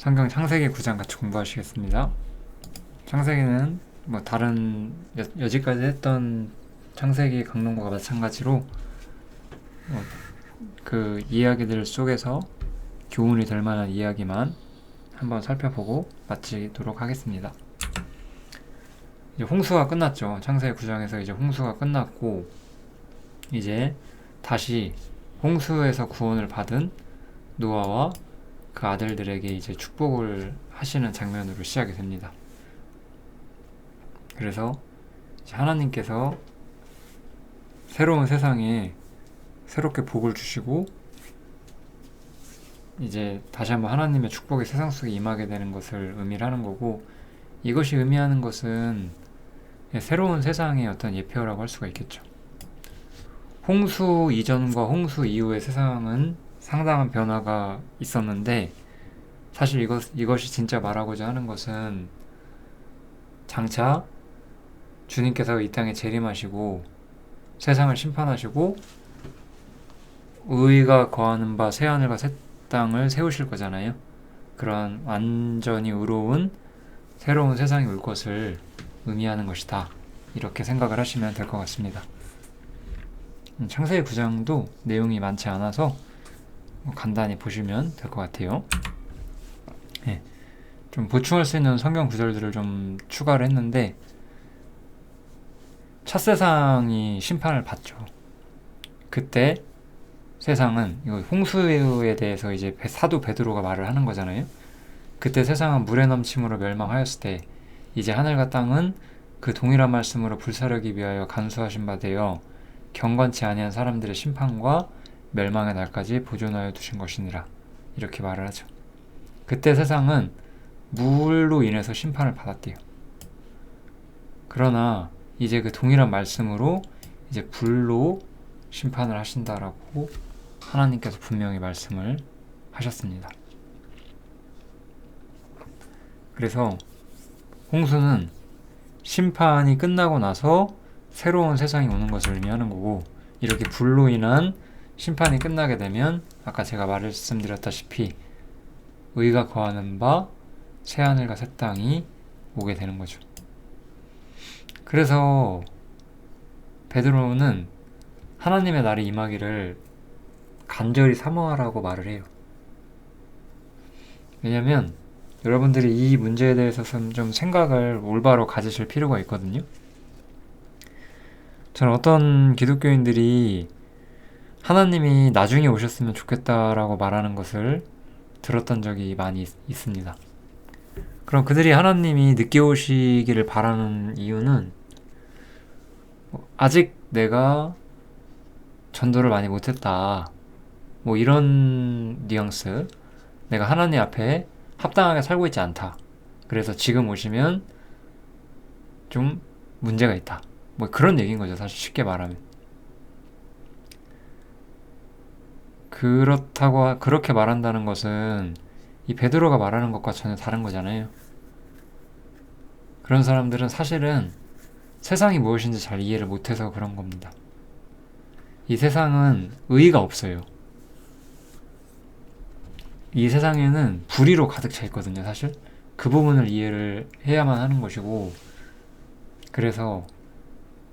성경 창세기 9장 같이 공부하시겠습니다. 창세기는 뭐 다른 여지까지 했던 창세기 강론과 마찬가지로 그 이야기들 속에서 교훈이 될 만한 이야기만 한번 살펴보고 마치도록 하겠습니다. 이제 홍수가 끝났죠. 창세기 9장에서 이제 홍수가 끝났고 이제 다시 홍수에서 구원을 받은 노아와 그 아들들에게 이제 축복을 하시는 장면으로 시작이 됩니다. 그래서 이제 하나님께서 새로운 세상에 새롭게 복을 주시고 이제 다시 한번 하나님의 축복이 세상 속에 임하게 되는 것을 의미를 하는 거고, 이것이 의미하는 것은 새로운 세상의 어떤 예표라고 할 수가 있겠죠. 홍수 이전과 홍수 이후의 세상은 상당한 변화가 있었는데, 사실 이것이 진짜 말하고자 하는 것은 장차 주님께서 이 땅에 재림하시고 세상을 심판하시고 의가 거하는 바 새하늘과 새 땅을 세우실 거잖아요. 그러한 완전히 의로운 새로운 세상이 올 것을 의미하는 것이다, 이렇게 생각을 하시면 될 것 같습니다. 창세기 9장도 내용이 많지 않아서 간단히 보시면 될 것 같아요. 네. 좀 보충할 수 있는 성경 구절들을 좀 추가를 했는데, 첫 세상이 심판을 받죠. 그때 세상은, 이거 홍수에 대해서 이제 사도 베드로가 말을 하는 거잖아요. 그때 세상은 물의 넘침으로 멸망하였을 때 이제 하늘과 땅은 그 동일한 말씀으로 불사르기 위하여 간수하신 바 되어 경건치 아니한 사람들의 심판과 멸망의 날까지 보존하여 두신 것이니라, 이렇게 말을 하죠. 그때 세상은 물로 인해서 심판을 받았대요. 그러나 이제 그 동일한 말씀으로 이제 불로 심판을 하신다라고 하나님께서 분명히 말씀을 하셨습니다. 그래서 홍수는 심판이 끝나고 나서 새로운 세상이 오는 것을 의미하는 거고, 이렇게 불로 인한 심판이 끝나게 되면 아까 제가 말씀드렸다시피 의가 거하는 바 새하늘과 새 땅이 오게 되는 거죠. 그래서 베드로는 하나님의 날이 임하기를 간절히 사모하라고 말을 해요. 왜냐면 여러분들이 이 문제에 대해서 좀 생각을 올바로 가지실 필요가 있거든요. 저는 어떤 기독교인들이 하나님이 나중에 오셨으면 좋겠다라고 말하는 것을 들었던 적이 많이 있습니다. 그럼 그들이 하나님이 늦게 오시기를 바라는 이유는 아직 내가 전도를 많이 못했다, 뭐 이런 뉘앙스, 내가 하나님 앞에 합당하게 살고 있지 않다, 그래서 지금 오시면 좀 문제가 있다, 뭐 그런 얘기인 거죠, 사실 쉽게 말하면. 그렇다고 그렇게 말한다는 것은 이 베드로가 말하는 것과 전혀 다른 거잖아요. 그런 사람들은 사실은 세상이 무엇인지 잘 이해를 못해서 그런 겁니다. 이 세상은 의의가 없어요. 이 세상에는 불의로 가득 차 있거든요, 사실. 그 부분을 이해를 해야만 하는 것이고, 그래서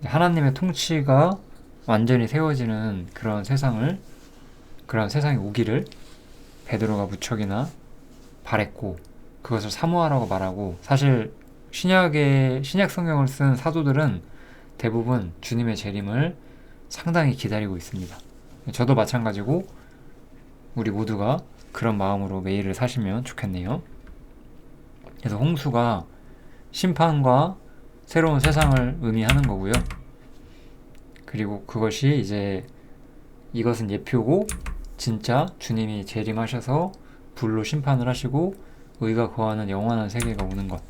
하나님의 통치가 완전히 세워지는 그런 세상이 오기를 베드로가 무척이나 바랬고, 그것을 사모하라고 말하고, 사실 신약 성경을 쓴 사도들은 대부분 주님의 재림을 상당히 기다리고 있습니다. 저도 마찬가지고 우리 모두가 그런 마음으로 매일을 사시면 좋겠네요. 그래서 홍수가 심판과 새로운 세상을 의미하는 거고요. 그리고 그것이 이제 이것은 예표고, 진짜 주님이 재림하셔서 불로 심판을 하시고 의가 거하는 영원한 세계가 오는 것,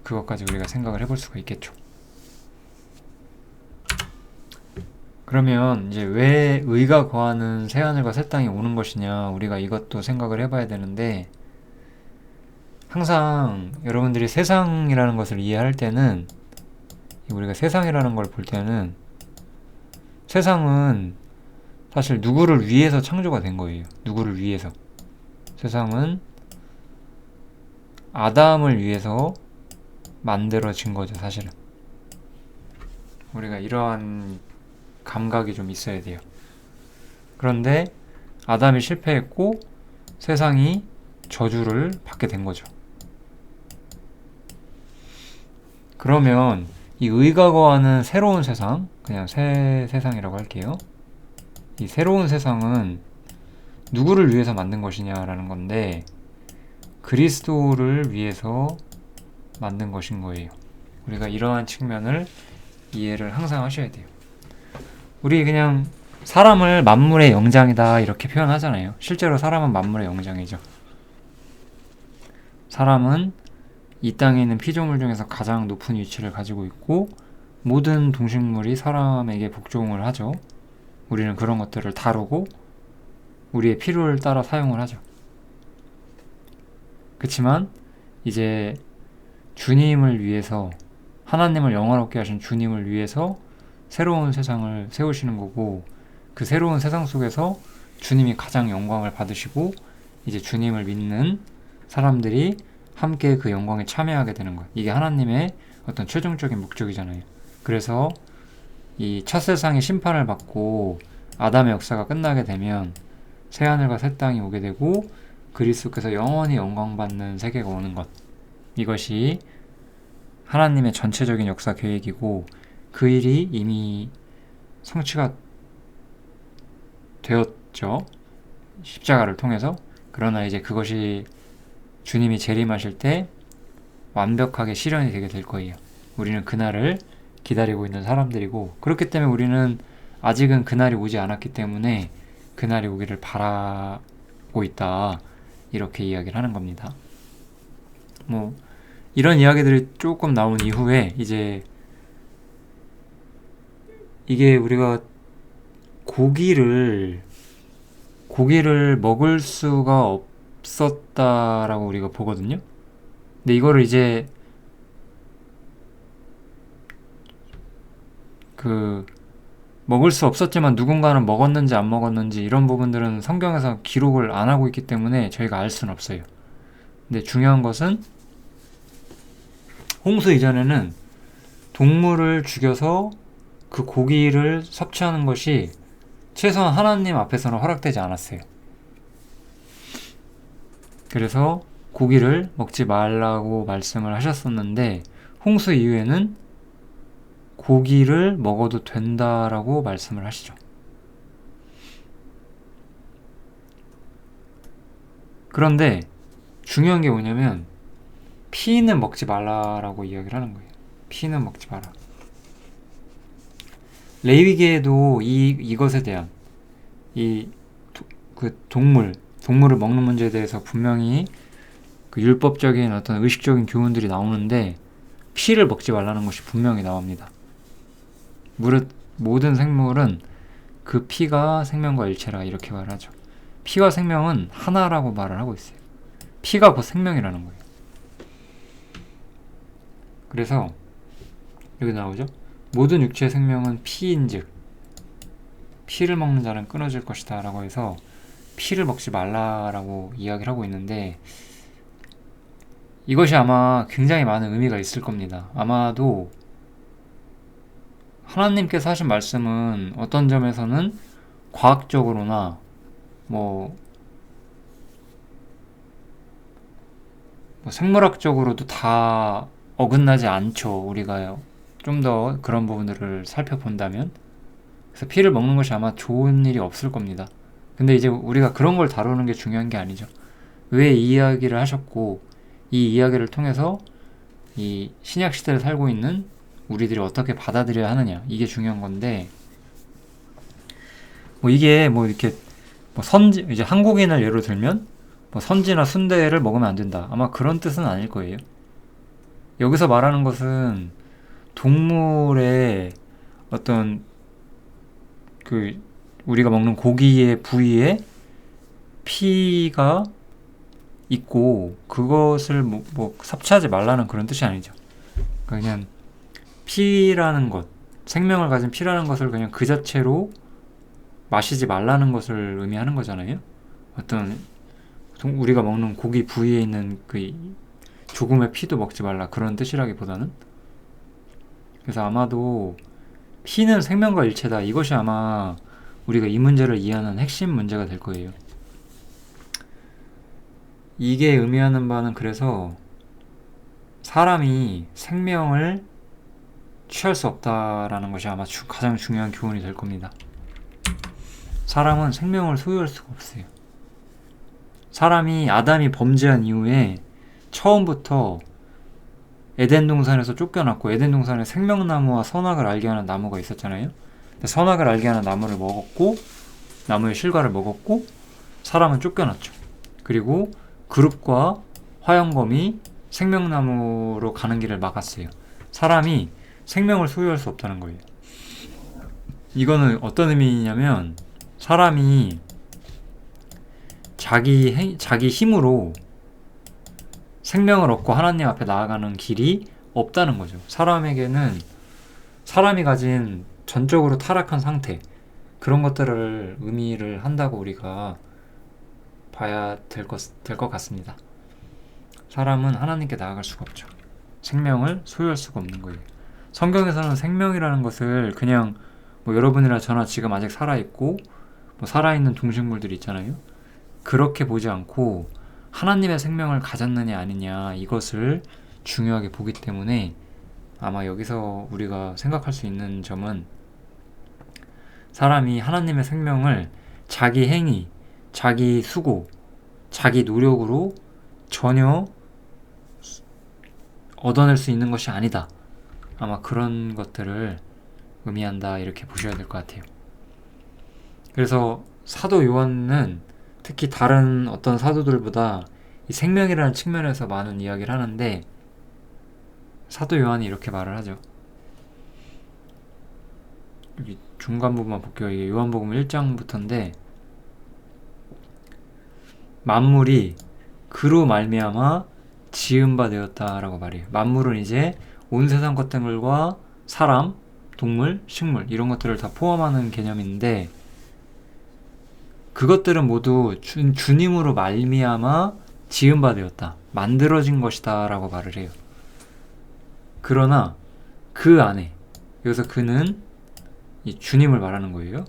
그것까지 우리가 생각을 해볼 수가 있겠죠. 그러면 이제 왜 의가 거하는 새하늘과 새 땅이 오는 것이냐, 우리가 이것도 생각을 해봐야 되는데, 항상 여러분들이 세상이라는 것을 이해할 때는, 우리가 세상이라는 걸 볼 때는, 세상은 사실 누구를 위해서 창조가 된 거예요. 누구를 위해서. 세상은 아담을 위해서 만들어진 거죠, 사실은. 우리가 이러한 감각이 좀 있어야 돼요. 그런데 아담이 실패했고 세상이 저주를 받게 된 거죠. 그러면 이 의가 거하는 새로운 세상, 그냥 새 세상이라고 할게요. 이 새로운 세상은 누구를 위해서 만든 것이냐라는 건데 그리스도를 위해서 만든 것인 거예요. 우리가 이러한 측면을 이해를 항상 하셔야 돼요. 우리 그냥 사람을 만물의 영장이다 이렇게 표현하잖아요. 실제로 사람은 만물의 영장이죠. 사람은 이 땅에 있는 피조물 중에서 가장 높은 위치를 가지고 있고 모든 동식물이 사람에게 복종을 하죠. 우리는 그런 것들을 다루고 우리의 필요를 따라 사용을 하죠. 그렇지만 이제 주님을 위해서, 하나님을 영화롭게 하신 주님을 위해서 새로운 세상을 세우시는 거고, 그 새로운 세상 속에서 주님이 가장 영광을 받으시고 이제 주님을 믿는 사람들이 함께 그 영광에 참여하게 되는 거예요. 이게 하나님의 어떤 최종적인 목적이잖아요. 그래서 이 첫 세상이 심판을 받고 아담의 역사가 끝나게 되면 새하늘과 새 땅이 오게 되고 그리스도께서 영원히 영광받는 세계가 오는 것, 이것이 하나님의 전체적인 역사 계획이고 그 일이 이미 성취가 되었죠. 십자가를 통해서. 그러나 이제 그것이 주님이 재림하실 때 완벽하게 실현이 되게 될 거예요. 우리는 그날을 기다리고 있는 사람들이고, 그렇기 때문에 우리는 아직은 그날이 오지 않았기 때문에 그날이 오기를 바라고 있다, 이렇게 이야기를 하는 겁니다. 뭐 이런 이야기들이 조금 나온 이후에 이제 이게 우리가 고기를 먹을 수가 없었다라고 우리가 보거든요. 근데 이거를 이제 먹을 수 없었지만 누군가는 먹었는지 안 먹었는지 이런 부분들은 성경에서 기록을 안 하고 있기 때문에 저희가 알 수는 없어요. 근데 중요한 것은 홍수 이전에는 동물을 죽여서 그 고기를 섭취하는 것이 최소한 하나님 앞에서는 허락되지 않았어요. 그래서 고기를 먹지 말라고 말씀을 하셨었는데 홍수 이후에는 고기를 먹어도 된다라고 말씀을 하시죠. 그런데 중요한 게 뭐냐면 피는 먹지 말라라고 이야기를 하는 거예요. 피는 먹지 마라. 레위기에도 이것에 대한 동물을 먹는 문제에 대해서 분명히 그 율법적인 어떤 의식적인 교훈들이 나오는데 피를 먹지 말라는 것이 분명히 나옵니다. 무릇 모든 생물은 그 피가 생명과 일체라, 이렇게 말하죠. 피와 생명은 하나라고 말을 하고 있어요. 피가 곧 생명이라는 거예요. 그래서 여기 나오죠. 모든 육체의 생명은 피인즉 피를 먹는 자는 끊어질 것이다 라고 해서 피를 먹지 말라라고 이야기를 하고 있는데, 이것이 아마 굉장히 많은 의미가 있을 겁니다. 아마도 하나님께서 하신 말씀은 어떤 점에서는 과학적으로나 뭐 생물학적으로도 다 어긋나지 않죠. 우리가 좀 더 그런 부분들을 살펴본다면. 그래서 피를 먹는 것이 아마 좋은 일이 없을 겁니다. 근데 이제 우리가 그런 걸 다루는 게 중요한 게 아니죠. 왜 이 이야기를 하셨고 이 이야기를 통해서 이 신약 시대를 살고 있는 우리들이 어떻게 받아들여야 하느냐, 이게 중요한 건데, 뭐 이게 뭐 이렇게 뭐 이제 한국인을 예로 들면 뭐 선지나 순대를 먹으면 안 된다, 아마 그런 뜻은 아닐 거예요. 여기서 말하는 것은 동물의 어떤 우리가 먹는 고기의 부위에 피가 있고 그것을 뭐 섭취하지 말라는 그런 뜻이 아니죠. 그냥 피라는 것, 생명을 가진 피라는 것을 그냥 그 자체로 마시지 말라는 것을 의미하는 거잖아요. 어떤 우리가 먹는 고기 부위에 있는 그 조금의 피도 먹지 말라 그런 뜻이라기보다는, 그래서 아마도 피는 생명과 일체다, 이것이 아마 우리가 이 문제를 이해하는 핵심 문제가 될 거예요. 이게 의미하는 바는, 그래서 사람이 생명을 취할 수 없다라는 것이 아마 가장 중요한 교훈이 될 겁니다. 사람은 생명을 소유할 수가 없어요. 사람이, 아담이 범죄한 이후에 처음부터 에덴 동산에서 쫓겨났고, 에덴 동산에 생명나무와 선악을 알게 하는 나무가 있었잖아요. 선악을 알게 하는 나무를 먹었고, 나무의 실과를 먹었고, 사람은 쫓겨났죠. 그리고 그룹과 화영검이 생명나무로 가는 길을 막았어요. 사람이 생명을 소유할 수 없다는 거예요. 이거는 어떤 의미냐면, 사람이 자기 힘으로 생명을 얻고 하나님 앞에 나아가는 길이 없다는 거죠. 사람에게는, 사람이 가진 전적으로 타락한 상태, 그런 것들을 의미를 한다고 우리가 봐야 될 것 같습니다. 사람은 하나님께 나아갈 수가 없죠. 생명을 소유할 수가 없는 거예요. 성경에서는 생명이라는 것을 그냥 여러분이나 저나 지금 아직 살아있고 살아있는 동식물들이 있잖아요. 그렇게 보지 않고 하나님의 생명을 가졌느냐 아니냐, 이것을 중요하게 보기 때문에, 아마 여기서 우리가 생각할 수 있는 점은, 사람이 하나님의 생명을 자기 행위, 자기 수고, 자기 노력으로 전혀 얻어낼 수 있는 것이 아니다. 아마 그런 것들을 의미한다, 이렇게 보셔야 될 것 같아요. 그래서 사도 요한은 특히 다른 어떤 사도들보다 이 생명이라는 측면에서 많은 이야기를 하는데, 사도 요한이 이렇게 말을 하죠. 여기 중간 부분만 볼게요. 이게 요한복음 1장부터인데, 만물이 그로 말미암아 지은 바 되었다라고 말해요. 만물은 이제 온 세상 것들과 사람, 동물, 식물, 이런 것들을 다 포함하는 개념인데, 그것들은 모두 주님으로 말미암아 지은 바 되었다, 만들어진 것이다 라고 말을 해요. 그러나 그 안에, 여기서 그는 이 주님을 말하는 거예요.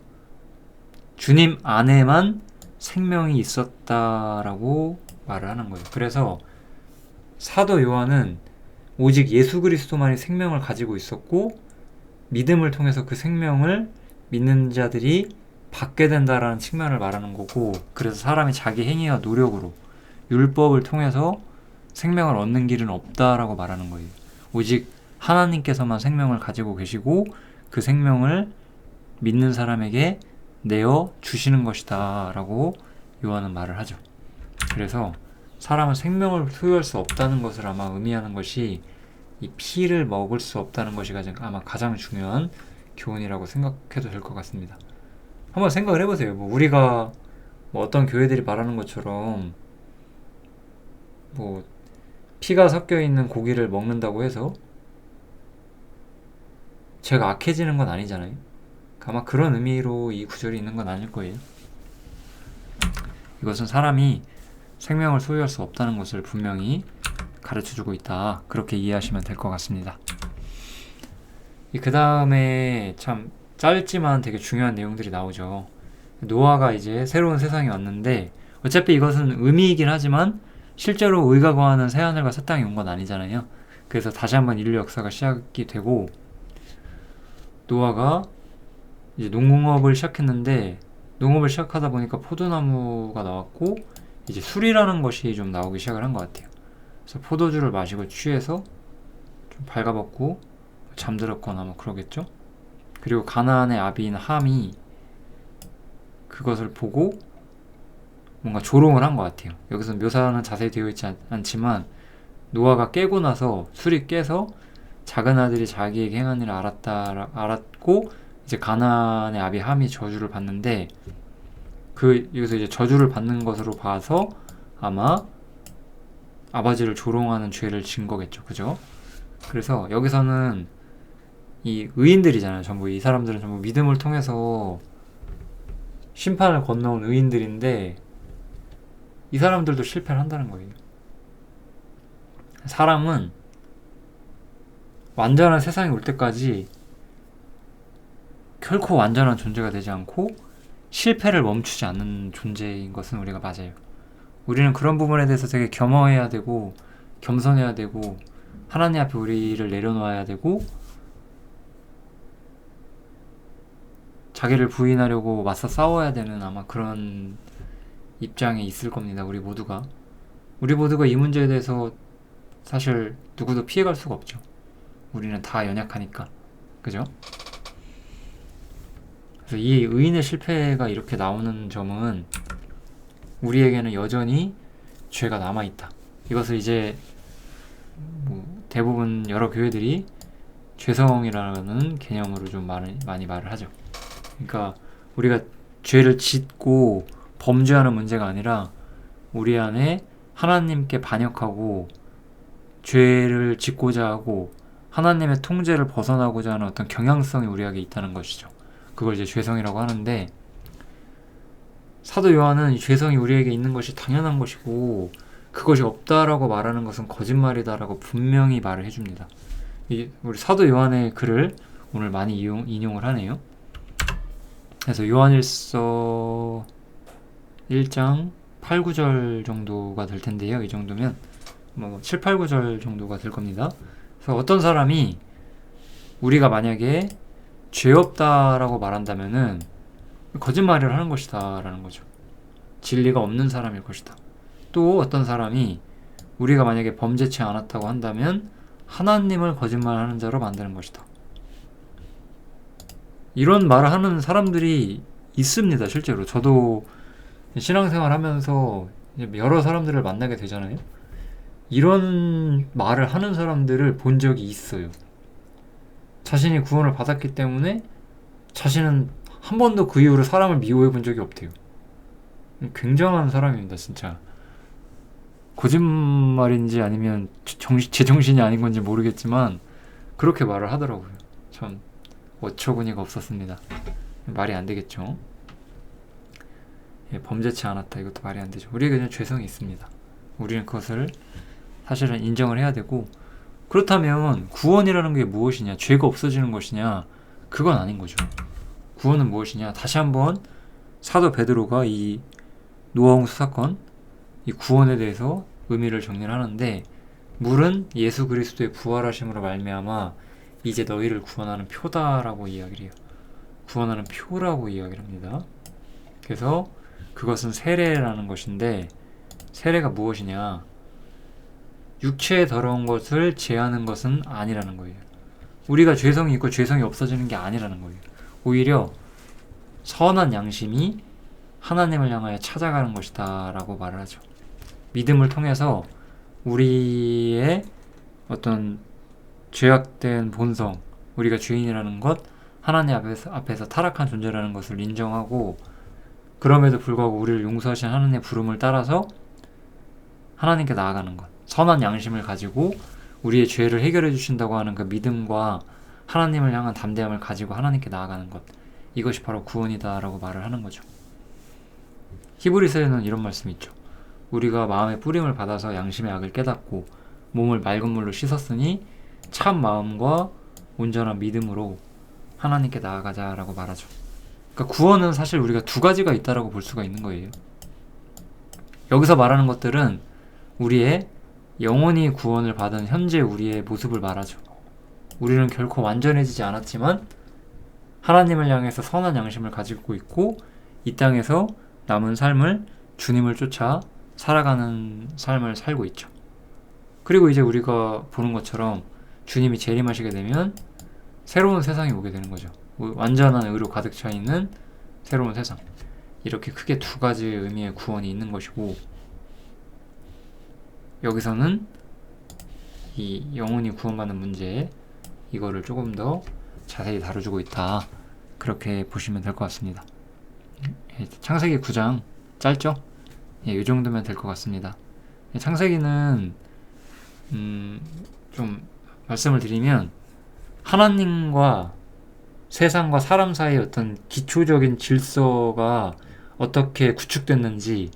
주님 안에만 생명이 있었다라고 말을 하는 거예요. 그래서 사도 요한은 오직 예수 그리스도만이 생명을 가지고 있었고, 믿음을 통해서 그 생명을 믿는 자들이 받게 된다라는 측면을 말하는 거고, 그래서 사람이 자기 행위와 노력으로 율법을 통해서 생명을 얻는 길은 없다라고 말하는 거예요. 오직 하나님께서만 생명을 가지고 계시고, 그 생명을 믿는 사람에게 내어 주시는 것이다 라고 요한은 말을 하죠. 그래서 사람은 생명을 소유할 수 없다는 것을 아마 의미하는 것이, 이 피를 먹을 수 없다는 것이 아마 가장 중요한 교훈이라고 생각해도 될 것 같습니다. 한번 생각을 해보세요. 우리가 어떤 교회들이 말하는 것처럼 피가 섞여 있는 고기를 먹는다고 해서 죄가 악해지는 건 아니잖아요. 아마 그런 의미로 이 구절이 있는 건 아닐 거예요. 이것은 사람이 생명을 소유할 수 없다는 것을 분명히 가르쳐주고 있다, 그렇게 이해하시면 될 것 같습니다. 그 다음에 참 짧지만 되게 중요한 내용들이 나오죠. 노아가 이제 새로운 세상에 왔는데, 어차피 이것은 의미이긴 하지만 실제로 의가 거하는 새하늘과 새 땅이 온 건 아니잖아요. 그래서 다시 한번 인류 역사가 시작이 되고, 노아가 이제 농업을 시작했는데, 농업을 시작하다 보니까 포도나무가 나왔고, 이제 술이라는 것이 좀 나오기 시작을 한 것 같아요. 그래서 포도주를 마시고 취해서 좀 발가벗고 잠들었거나 그러겠죠. 그리고 가나안의 아비인 함이 그것을 보고 뭔가 조롱을 한 것 같아요. 여기서 묘사는 자세히 되어 있지 않지만, 노아가 깨고 나서, 술이 깨서 작은 아들이 자기에게 행한 일을 알았고, 이제 가나안의 아비 함이 저주를 받는데, 여기서 이제 저주를 받는 것으로 봐서 아마 아버지를 조롱하는 죄를 진 거겠죠. 그죠? 그래서 여기서는 이 의인들이잖아요. 전부 이 사람들은 전부 믿음을 통해서 심판을 건너온 의인들인데, 이 사람들도 실패를 한다는 거예요. 사람은 완전한 세상이 올 때까지 결코 완전한 존재가 되지 않고 실패를 멈추지 않는 존재인 것은 우리가 맞아요. 우리는 그런 부분에 대해서 되게 겸허해야 되고 겸손해야 되고 하나님 앞에 우리를 내려놓아야 되고 자기를 부인하려고 맞서 싸워야 되는 아마 그런 입장에 있을 겁니다. 우리 모두가 이 문제에 대해서 사실 누구도 피해갈 수가 없죠. 우리는 다 연약하니까. 그죠? 그래서 이 의인의 실패가 이렇게 나오는 점은 우리에게는 여전히 죄가 남아있다. 이것을 이제 대부분 여러 교회들이 죄성이라는 개념으로 좀 많이 말을 하죠. 그러니까 우리가 죄를 짓고 범죄하는 문제가 아니라 우리 안에 하나님께 반역하고 죄를 짓고자 하고 하나님의 통제를 벗어나고자 하는 어떤 경향성이 우리에게 있다는 것이죠. 그걸 이제 죄성이라고 하는데, 사도 요한은 이 죄성이 우리에게 있는 것이 당연한 것이고 그것이 없다라고 말하는 것은 거짓말이다라고 분명히 말을 해줍니다. 우리 사도 요한의 글을 오늘 많이 인용을 하네요. 그래서 요한일서 1장 8, 9절 정도가 될 텐데요. 이 정도면 7, 8, 9절 정도가 될 겁니다. 그래서 어떤 사람이 우리가 만약에 죄 없다라고 말한다면은 거짓말을 하는 것이다 라는 거죠. 진리가 없는 사람일 것이다. 또 어떤 사람이 우리가 만약에 범죄치 않았다고 한다면 하나님을 거짓말하는 자로 만드는 것이다. 이런 말을 하는 사람들이 있습니다. 실제로 저도 신앙생활 하면서 여러 사람들을 만나게 되잖아요. 이런 말을 하는 사람들을 본 적이 있어요. 자신이 구원을 받았기 때문에 자신은 한 번도 그 이후로 사람을 미워해 본 적이 없대요. 굉장한 사람입니다. 진짜 거짓말인지 아니면 제정신이 아닌 건지 모르겠지만 그렇게 말을 하더라고요. 참 어처구니가 없었습니다. 말이 안 되겠죠. 범죄치 않았다, 이것도 말이 안 되죠. 우리에게 그냥 죄성이 있습니다. 우리는 그것을 사실은 인정을 해야 되고, 그렇다면 구원이라는 게 무엇이냐, 죄가 없어지는 것이냐, 그건 아닌 거죠. 구원은 무엇이냐, 다시 한번 사도 베드로가 이 노아홍수 사건, 이 구원에 대해서 의미를 정리를 하는데, 물은 예수 그리스도의 부활하심으로 말미암아 이제 너희를 구원하는 표다라고 이야기를 해요. 구원하는 표라고 이야기를 합니다. 그래서 그것은 세례라는 것인데, 세례가 무엇이냐, 육체의 더러운 것을 제하는 것은 아니라는 거예요. 우리가 죄성이 있고 죄성이 없어지는 게 아니라는 거예요. 오히려 선한 양심이 하나님을 향하여 찾아가는 것이다 라고 말을 하죠. 믿음을 통해서 우리의 어떤 죄악된 본성, 우리가 죄인이라는 것, 하나님 앞에서 타락한 존재라는 것을 인정하고, 그럼에도 불구하고 우리를 용서하신 하나님의 부름을 따라서 하나님께 나아가는 것, 선한 양심을 가지고 우리의 죄를 해결해 주신다고 하는 그 믿음과 하나님을 향한 담대함을 가지고 하나님께 나아가는 것, 이것이 바로 구원이다 라고 말을 하는 거죠. 히브리서에는 이런 말씀이 있죠. 우리가 마음의 뿌림을 받아서 양심의 악을 깨닫고 몸을 맑은 물로 씻었으니 참 마음과 온전한 믿음으로 하나님께 나아가자 라고 말하죠. 그러니까 구원은 사실 우리가 두 가지가 있다라고 볼 수가 있는 거예요. 여기서 말하는 것들은 우리의 영원히 구원을 받은 현재 우리의 모습을 말하죠. 우리는 결코 완전해지지 않았지만 하나님을 향해서 선한 양심을 가지고 있고, 이 땅에서 남은 삶을 주님을 쫓아 살아가는 삶을 살고 있죠. 그리고 이제 우리가 보는 것처럼 주님이 재림하시게 되면 새로운 세상이 오게 되는 거죠. 완전한 의로 가득 차 있는 새로운 세상. 이렇게 크게 두 가지 의미의 구원이 있는 것이고, 여기서는 이 영혼이 구원받는 문제, 이거를 조금 더 자세히 다뤄주고 있다, 그렇게 보시면 될 것 같습니다. 창세기 9장 짧죠? 이 정도면 될 것 같습니다. 창세기는 좀 말씀을 드리면 하나님과 세상과 사람 사이의 어떤 기초적인 질서가 어떻게 구축됐는지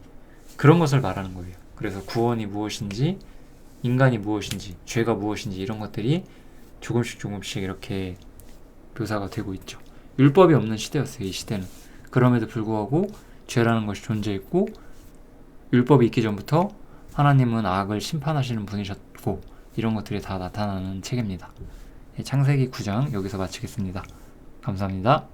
그런 것을 말하는 거예요. 그래서 구원이 무엇인지, 인간이 무엇인지, 죄가 무엇인지 이런 것들이 조금씩 이렇게 묘사가 되고 있죠. 율법이 없는 시대였어요, 이 시대는. 그럼에도 불구하고 죄라는 것이 존재했고, 율법이 있기 전부터 하나님은 악을 심판하시는 분이셨고, 이런 것들이 다 나타나는 책입니다. 창세기 9장 여기서 마치겠습니다. 감사합니다.